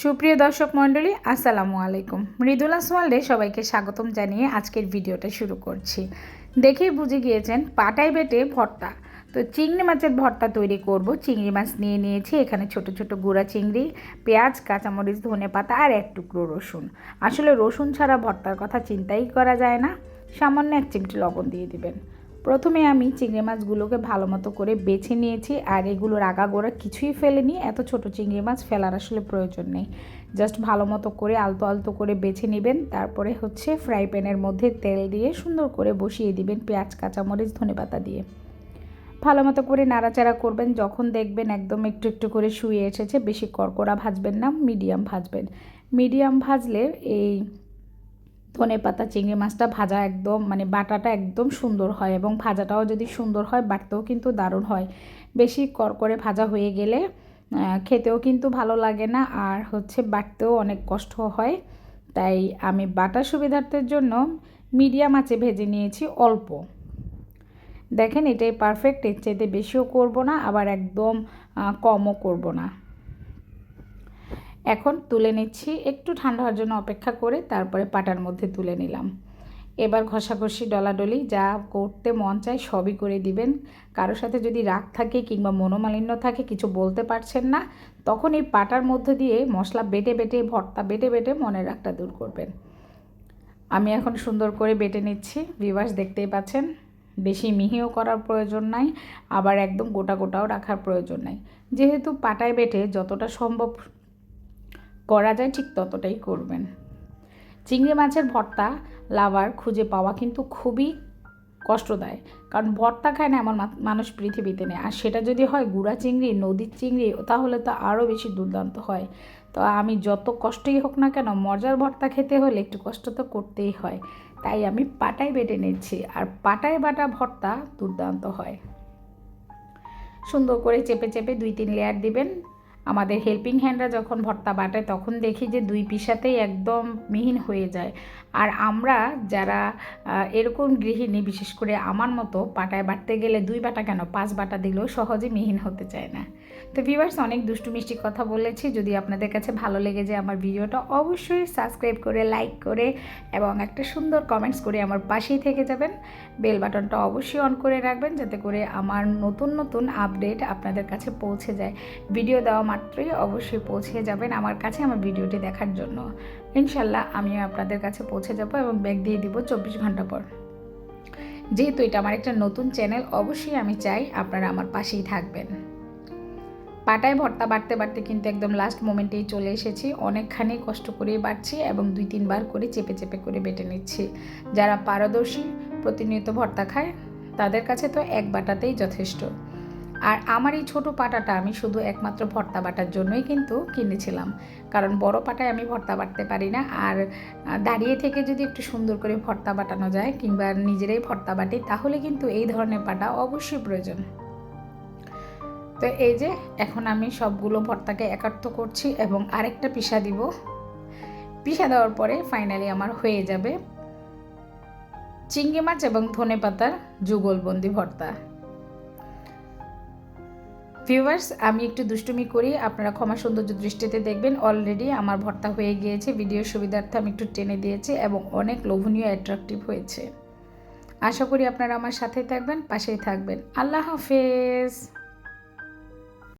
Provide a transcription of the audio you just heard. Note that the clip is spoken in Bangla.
সুপ্রিয় দর্শক মণ্ডলী, আসসালামু আলাইকুম। মৃদুলাস ওয়ার্ল্ডে সবাইকে স্বাগতম জানিয়ে আজকের ভিডিওটা শুরু করছি। দেখেই বুঝে গিয়েছেন পাটায় বেটে ভর্তা। তো চিংড়ি মাছের ভর্তা তৈরি করব। চিংড়ি মাছ নিয়ে নিয়েছি, এখানে ছোট ছোট গুঁড়া চিংড়ি, পেঁয়াজ, কাঁচামরিচ, ধনেপাতা আর এক টুকরো রসুন। আসলে রসুন ছাড়া ভর্তার কথা চিন্তাই করা যায় না। সামান্য 1 চিমটি লবণ দিয়ে দিবেন। প্রথমে আমি চিংড়ি মাছগুলোকে ভালো মতো করে বেছে নিয়েছি, আর এগুলোর আগাগোড়া কিছুই ফেলেনি। এত ছোট চিংড়ি মাছ ফেলার আসলে প্রয়োজন নেই। জাস্ট ভালো মতো করে আলতো আলতো করে বেছে নেবেন। তারপরে ফ্রাই প্যানের মধ্যে তেল দিয়ে সুন্দর করে বসিয়ে দিবেন পেঁয়াজ, কাঁচামরিচ, ধনেপাতা দিয়ে। ভালো মতো করে নাড়াচাড়া করবেন। যখন দেখবেন একদম একটু একটু করে শুয়ে এসেছে, বেশি কড়কড়া ভাজবেন না, মিডিয়াম ভাজবেন। মিডিয়াম ভাজলে এই ধনেপাতা চিংড়ি মাছটা ভাজা একদম বাটাটা একদম সুন্দর হয়, এবং ভাজাটাও যদি সুন্দর হয় বাটতেও কিন্তু দারুণ হয়। বেশি করকরে ভাজা হয়ে গেলে খেতেও কিন্তু ভালো লাগে না, আর বাটতেও অনেক কষ্ট হয়। তাই আমি বাটার সুবিধার্থের জন্য মিডিয়াম আঁচে ভেজে নিয়েছি অল্প। দেখেন এটাই পারফেক্ট। এর চাইতে বেশিও করব না, আবার একদম কমও করব না। এখন তুলে নিচ্ছি, একটু ঠান্ডা হওয়ার জন্য অপেক্ষা করে তারপরে পাটার মধ্যে তুলে নিলাম। এবার ঘষাঘষি ডলাডলি যা করতে মন চায় সবই করে দিবেন। কারোর সাথে যদি রাগ থাকে কিংবা মনোমালিন্য থাকে, কিছু বলতে পারছেন না, তখন এই পাটার মধ্যে দিয়ে মশলা বেটে বেটে, ভর্তা বেটে বেটে মনের রাগটা দূর করবেন। আমি এখন সুন্দর করে বেটে নিচ্ছি। ভিউয়ার্স দেখতেই পাচ্ছেন, বেশি মিহিও করার প্রয়োজন নাই, আবার একদম গোটা গোটাও রাখার প্রয়োজন নাই। যেহেতু পাটায় বেটে যতটা সম্ভব করা যায় ঠিক ততটাই করবেন। চিংড়ি মাছের ভর্তা লাভার খুঁজে পাওয়া কিন্তু খুবই কষ্টদায়ক, কারণ ভর্তা খায় না এমন মানুষ পৃথিবীতে নেই। আর সেটা যদি হয় গুঁড়া চিংড়ি, নদীর চিংড়ি, তাহলে তো আরও বেশি দুর্দান্ত হয়। তো আমি যত কষ্টই হোক না কেন, মজার ভর্তা খেতে হলে একটু কষ্ট তো করতেই হয়। তাই আমি পাটায় বেটে নিচ্ছি, আর পাটায় বাটা ভর্তা দুর্দান্ত হয়। সুন্দর করে চেপে চেপে 2-3 লেয়ার দিবেন। আমাদের হেল্পিং হ্যান্ডরা যখন ভর্তা বাটায় তখন দেখি যে 2 পিসাতেই একদম মিহিন হয়ে যায়। আর আমরা যারা এরকম গৃহিণী, বিশেষ করে আমার মতো, পাটায় বাটতে গেলে 2 বাটা কেন 5 বাটা দিলেও সহজে মিহিন হতে চায় না। তো ভিউয়ার্স, অনেক দুষ্টু মিষ্টি কথা বলেছি। যদি আপনাদের কাছে ভালো লেগে যায় আমার ভিডিওটা, অবশ্যই সাবস্ক্রাইব করে, লাইক করে এবং একটা সুন্দর কমেন্টস করে আমার পাশেই থেকে যাবেন। বেল বাটনটা অবশ্যই অন করে রাখবেন, যাতে করে আমার নতুন নতুন আপডেট আপনাদের কাছে পৌঁছে যায়। ভিডিও দেওয়া মাত্রই অবশ্যই পৌঁছে যাবেন আমার কাছে আমার ভিডিওটি দেখার জন্য। ইনশাল্লাহ আমিও আপনাদের কাছে পৌঁছে যাব এবং ব্যাক দিয়ে দিব 24 ঘন্টা পর। যেহেতু এটা আমার একটা নতুন চ্যানেল, অবশ্যই আমি চাই আপনারা আমার পাশেই থাকবেন। পাটায় ভর্তা বাটতে বাটতে কিন্তু একদম লাস্ট মোমেন্টেই চলে এসেছি। অনেকখানি কষ্ট করেই বাটছি এবং 2-3 বার করে চেপে চেপে করে বেটে নিচ্ছি। যারা পারদর্শী, প্রতিনিয়ত ভর্তা খায়, তাদের কাছে তো এক বাটাতেই যথেষ্ট। আর আমার এই ছোটো পাটাটা আমি শুধু একমাত্র ভর্তা বাটার জন্যই কিন্তু কিনেছিলাম, কারণ বড় পাটায় আমি ভর্তা বাটতে পারি না। আর দাঁড়িয়ে থেকে যদি একটু সুন্দর করে ভর্তা বাটানো যায় কিংবা নিজেরাই ভর্তা বাটি, তাহলে কিন্তু এই ধরনের পাটা অবশ্যই প্রয়োজন। তো এই যে এখন আমি সবগুলো ভর্তাকে একাত্ম করছি এবং আরেকটা পিসা দিব। পিসা দেওয়ার পরে ফাইনালি আমার হয়ে যাবে চিংড়ি মাছ এবং ধনেপাতার যুগলবন্দি ভর্তা। ভিউয়ার্স, আমি একটু দুষ্টুমি করি, আপনারা ক্ষমা সৌন্দর্য দৃষ্টিতে দেখবেন। অলরেডি আমার ভর্তা হয়ে গিয়েছে। ভিডিওর সুবিধার্থে আমি একটু টেনে দিয়েছি এবং অনেক লোভনীয়, অ্যাট্রাকটিভ হয়েছে। আশা করি আপনারা আমার সাথেই থাকবেন, পাশেই থাকবেন। আল্লাহ হাফেজ।